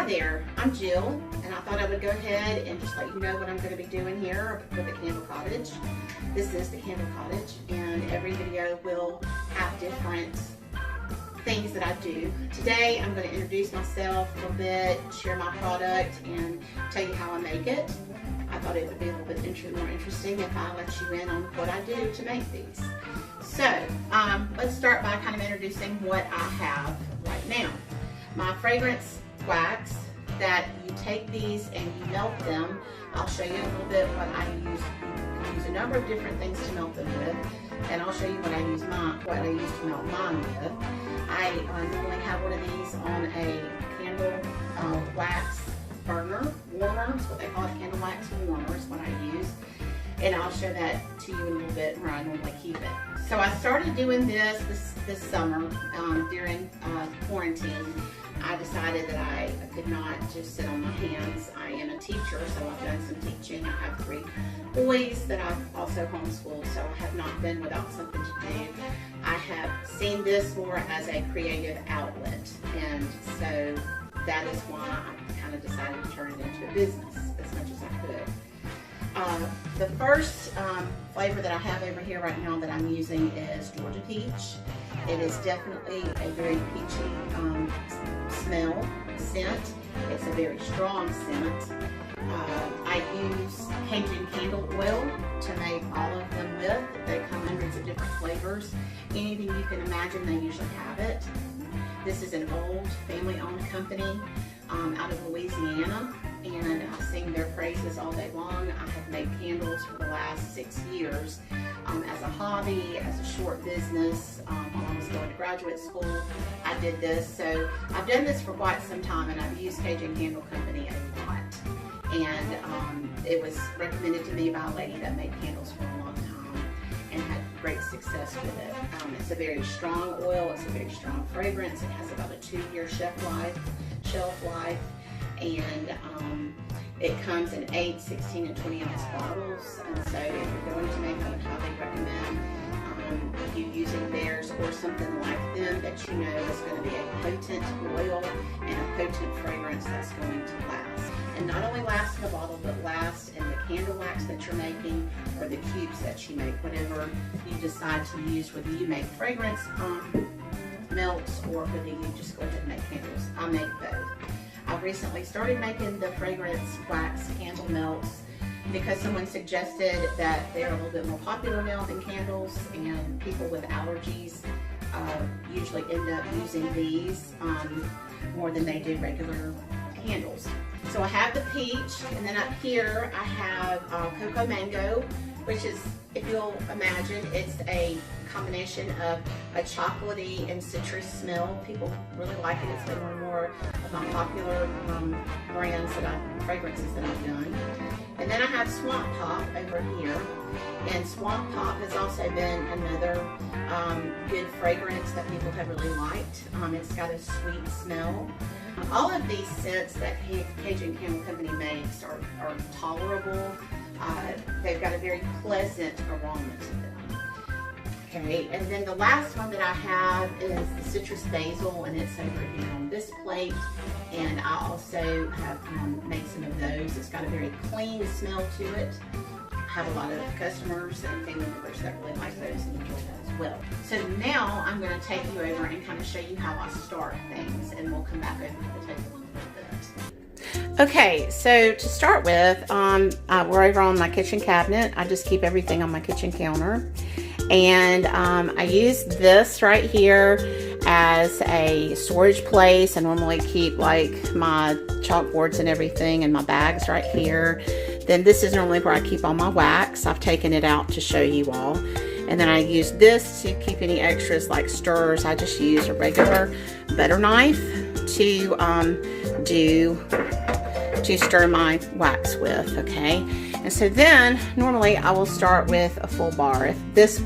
Hi there, I'm Jill, and I thought I would go ahead and just let you know what I'm going to be doing here with the Candle Cottage. This is the Candle Cottage, and every video will have different things that I do. Today I'm going to introduce myself a little bit, share my product, and tell you how I make it. I thought it would be a little bit more interesting if I let you in on what I do to make these. So let's start by kind of introducing what I have right now. My fragrance wax that you take these and you melt them. I'll show you a little bit what I use. You can use a number of different things to melt them with, and I'll show you what I use to melt mine with. I normally have one of these on a candle wax burner, warmer. Is what they call it, candle wax warmer is what I use. And I'll show that to you in a little bit where I normally keep it. So I started doing this summer during quarantine. I decided that I could not just sit on my hands. I am a teacher, so I've done some teaching. I have 3 boys that I've also homeschooled, so I have not been without something to do. I have seen this more as a creative outlet, and so that is why I kind of decided to turn it into a business as much as I could. The first flavor that I have over here right now that I'm using is Georgia Peach. It is definitely a very peachy scent. It's a very strong scent. I use Cajun candle oil to make all of them with. They come in hundreds of different flavors. Anything you can imagine, they usually have it. This is an old family-owned company out of Louisiana, and I sing their praises all day long. I have made candles for the last 6 years as a hobby, as a short business. While I was going to graduate school, I did this. So I've done this for quite some time, and I've used Cajun Candle Company a lot. And it was recommended to me by a lady that made candles for a long time and had great success with it. It's a very strong oil. It's a very strong fragrance. It has about a 2-year shelf life, and it comes in 8, 16, and 20 ounce bottles. And so if you're going to make, I would highly recommend you using theirs or something like them that you know is going to be a potent oil and a potent fragrance that's going to last. And not only last in the bottle, but last in the candle wax that you're making or the cubes that you make, whatever you decide to use, whether you make fragrance melts or whether you just go ahead and make candles. I make both. I've recently started making the fragrance wax candle melts because someone suggested that they're a little bit more popular now than candles, and people with allergies usually end up using these more than they do regular candles. So I have the peach, and then up here I have cocoa mango, which is, if you'll imagine, it's a combination of a chocolatey and citrus smell. People really like it. It's been one more of my popular fragrances that I've done. And then I have Swamp Pop over here. And Swamp Pop has also been another good fragrance that people have really liked. It's got a sweet smell. All of these scents that Cajun Candle Company makes are tolerable. They've got a very pleasant aroma to them. Okay, and then the last one that I have is the citrus basil, and it's over here on this plate. And I also have made some of those. It's got a very clean smell to it. I have a lot of customers and family members that really like those and enjoy that as well. So now I'm going to take you over and kind of show you how I start things, and we'll come back over to the table in a little bit. Okay, so to start with, we're over on my kitchen cabinet. I just keep everything on my kitchen counter. And I use this right here as a storage place. I normally keep like my chalkboards and everything in my bags right here. Then this is normally where I keep all my wax. I've taken it out to show you all. And then I use this to keep any extras like stirrers. I just use a regular butter knife to stir my wax with, okay? And so then normally I will start with a full bar. This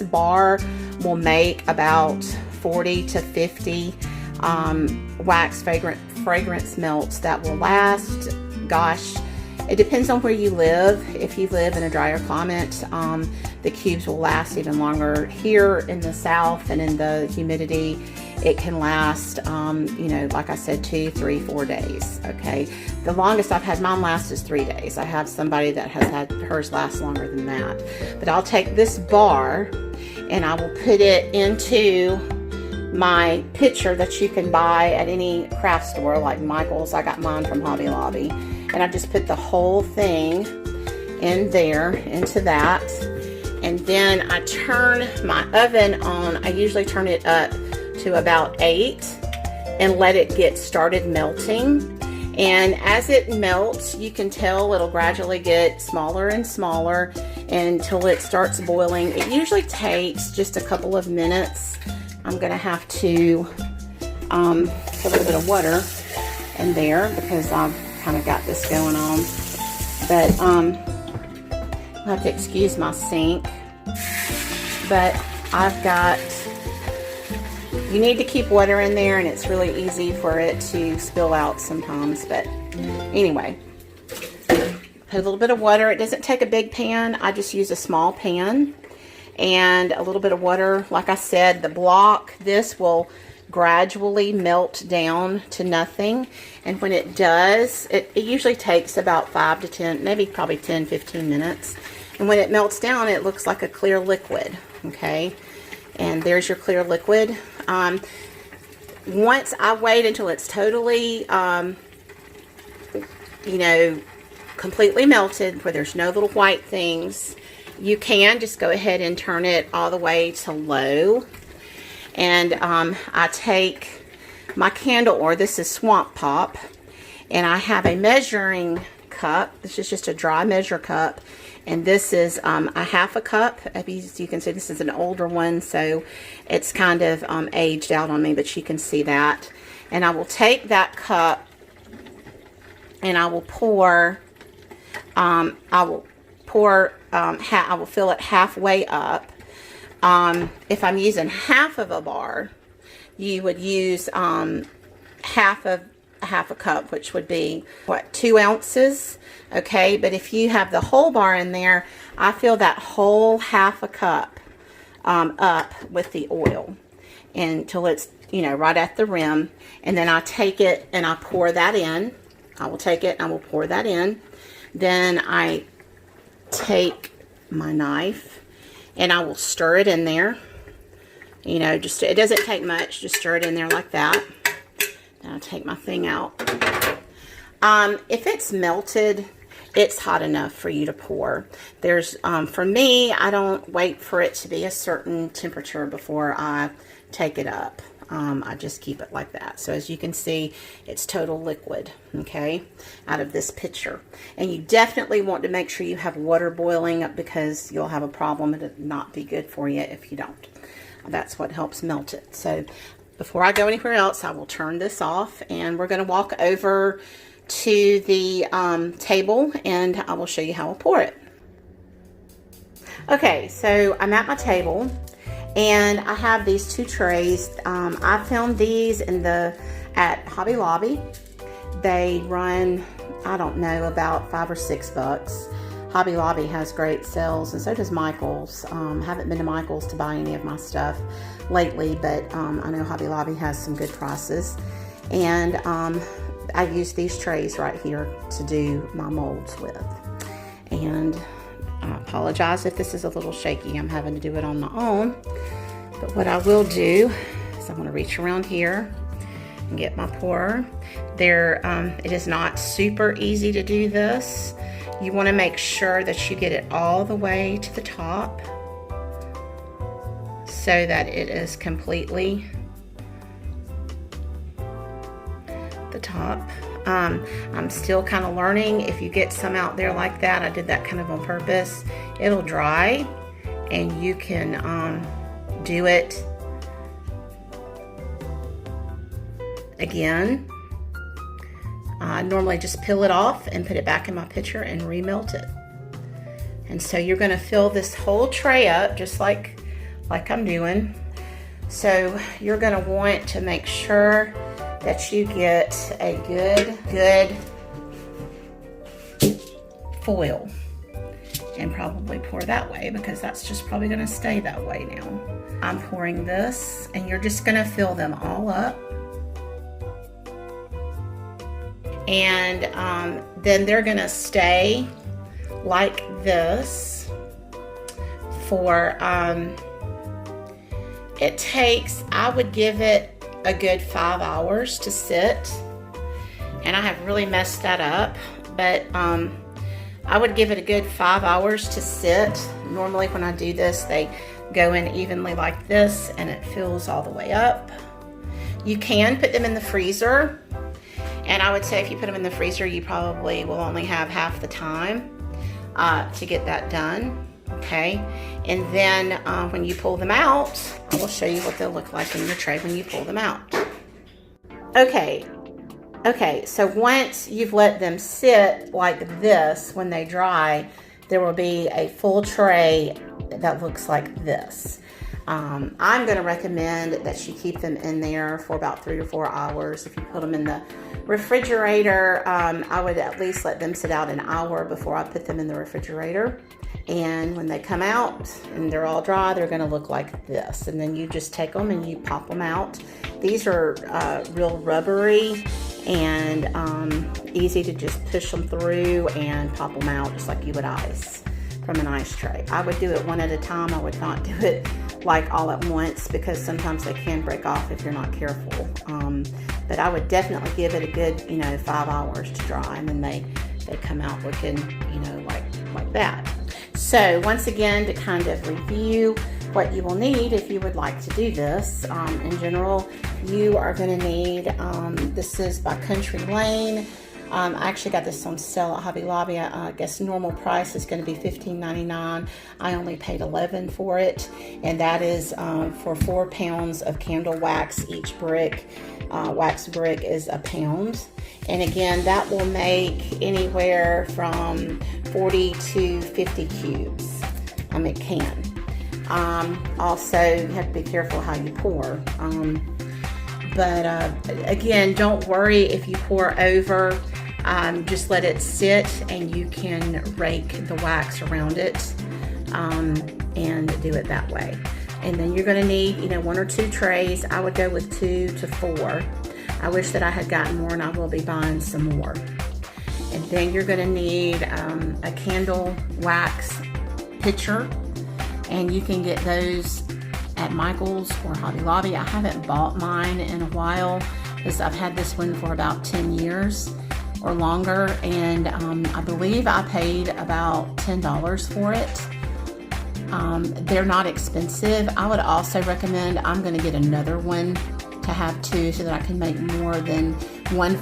bar will make about 40 to 50 wax fragrance melts that will last, gosh, it depends on where you live. If you live in a drier climate, the cubes will last even longer. Here in the south and in the humidity, it can last, you know, like I said, 2, 3, 4 days, okay? The longest I've had mine last is 3 days. I have somebody that has had hers last longer than that. But I'll take this bar and I will put it into my pitcher that you can buy at any craft store like Michael's. I got mine from Hobby Lobby. And I just put the whole thing in there, into that. And then I turn my oven on. I usually turn it up to about 8 and let it get started melting. And as it melts, you can tell it'll gradually get smaller and smaller until it starts boiling. It usually takes just a couple of minutes. I'm gonna have to put a little bit of water in there because I've kind of got this going on. But I'll have to excuse my sink. But I've got, you need to keep water in there, and it's really easy for it to spill out sometimes. But anyway, put a little bit of water. It doesn't take a big pan. I just use a small pan and a little bit of water. Like I said, the block, this will gradually melt down to nothing. And when it does, it usually takes about 5 to 10, maybe probably 10, 15 minutes. And when it melts down, it looks like a clear liquid, okay? And there's your clear liquid. Once I wait until it's totally, you know, completely melted, where there's no little white things, you can just go ahead and turn it all the way to low. And I take my candle oil. This is Swamp Pop. And I have a measuring cup. This is just a dry measure cup. And this is a half a cup. As you can see, this is an older one, so it's kind of aged out on me, but you can see that. And I will take that cup and I will pour, I will fill it halfway up. If I'm using half of a bar, you would use half a cup, which would be, what, 2 ounces, okay? But if you have the whole bar in there, I fill that whole half a cup up with the oil until it's, you know, right at the rim. And then I take it and I pour that in. I will take it and I will pour that in. Then I take my knife and I will stir it in there. You know, just, it doesn't take much, just stir it in there like that. Then I'll take my thing out. If it's melted, it's hot enough for you to pour. There's, for me, I don't wait for it to be a certain temperature before I take it up. I just keep it like that. So as you can see, it's total liquid, okay, out of this pitcher. And you definitely want to make sure you have water boiling up, because you'll have a problem. It'll not be good for you if you don't. That's what helps melt it. So before I go anywhere else, I will turn this off, and we're going to walk over to the table, and I will show you how I'll pour it. Okay, so I'm at my table, and I have these 2 trays. I found these at Hobby Lobby. They run, I don't know, about $5 or $6. Hobby Lobby has great sales, and so does Michael's. Haven't been to Michael's to buy any of my stuff lately, but I know Hobby Lobby has some good prices. And I use these trays right here to do my molds with. And I apologize if this is a little shaky. I'm having to do it on my own. But what I will do is I'm going to reach around here and get my pourer. It is not super easy to do this. You want to make sure that you get it all the way to the top so that it is completely the top. I'm still kind of learning. If you get some out there like that, I did that kind of on purpose, it'll dry and you can do it again. I normally just peel it off and put it back in my pitcher and remelt it. And so you're going to fill this whole tray up just like I'm doing. So you're going to want to make sure that you get a good foil, and probably pour that way, because that's just probably going to stay that way now. I'm pouring this, and you're just gonna fill them all up. And then they're gonna stay like this for, it takes, I would give it a good 5 hours to sit. And I have really messed that up, but I would give it a good 5 hours to sit. Normally when I do this, they go in evenly like this, and it fills all the way up. You can put them in the freezer, and I would say if you put them in the freezer, you probably will only have half the time to get that done, okay? And then when you pull them out, I will show you what they'll look like in your tray when you pull them out. Okay, so once you've let them sit like this, when they dry, there will be a full tray that looks like this. I'm going to recommend that you keep them in there for about 3 or 4 hours. If you put them in the refrigerator, I would at least let them sit out an hour before I put them in the refrigerator. And when they come out and they're all dry, they're going to look like this. And then you just take them and you pop them out. These are real rubbery and easy to just push them through and pop them out just like you would ice from an ice tray. I would do it one at a time. I would not do it like all at once, because sometimes they can break off if you're not careful. But I would definitely give it a good, 5 hours to dry, and then they come out looking, like that. So once again, to kind of review what you will need if you would like to do this, in general, you are going to need, this is by Country Lane. I actually got this on sale at Hobby Lobby. I guess normal price is going to be $15.99. I only paid $11 for it, and that is for 4 pounds of candle wax. Each brick, wax brick, is a pound. And again, that will make anywhere from 40 to 50 cubes. It can. Also, you have to be careful how you pour. But again, don't worry if you pour over. Just let it sit, and you can rake the wax around it and do it that way. And then you're going to need, 1 or 2 trays. I would go with 2 to 4. I wish that I had gotten more, and I will be buying some more. And then you're going to need a candle wax pitcher, and you can get those at Michael's or Hobby Lobby. I haven't bought mine in a while because I've had this one for about 10 years or longer, and I believe I paid about $10 for it. They're not expensive. I would also recommend, I'm going to get another one to have 2 so that I can make more than one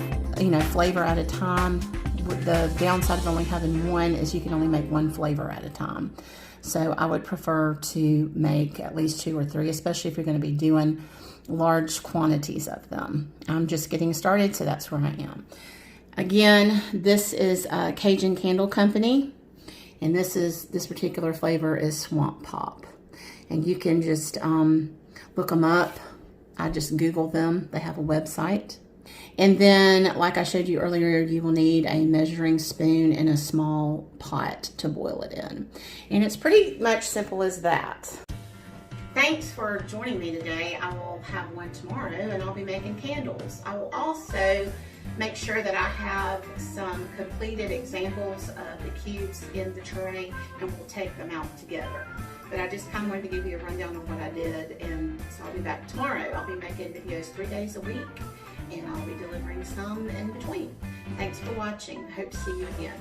flavor at a time. The downside of only having one is you can only make 1 flavor at a time. So I would prefer to make at least 2 or 3, especially if you're going to be doing large quantities of them. I'm just getting started, so that's where I am. Again, this is Cajun Candle Company, and this particular flavor is Swamp Pop. And you can just look them up. I just Googled them. They have a website. And then, like I showed you earlier, you will need a measuring spoon and a small pot to boil it in. And it's pretty much simple as that. Thanks for joining me today. I will have one tomorrow, and I'll be making candles. I will also make sure that I have some completed examples of the cubes in the tray, and we'll take them out together. But I just kind of wanted to give you a rundown on what I did, and so I'll be back tomorrow. I'll be making videos 3 days a week, and I'll be delivering some in between. Thanks for watching. Hope to see you again.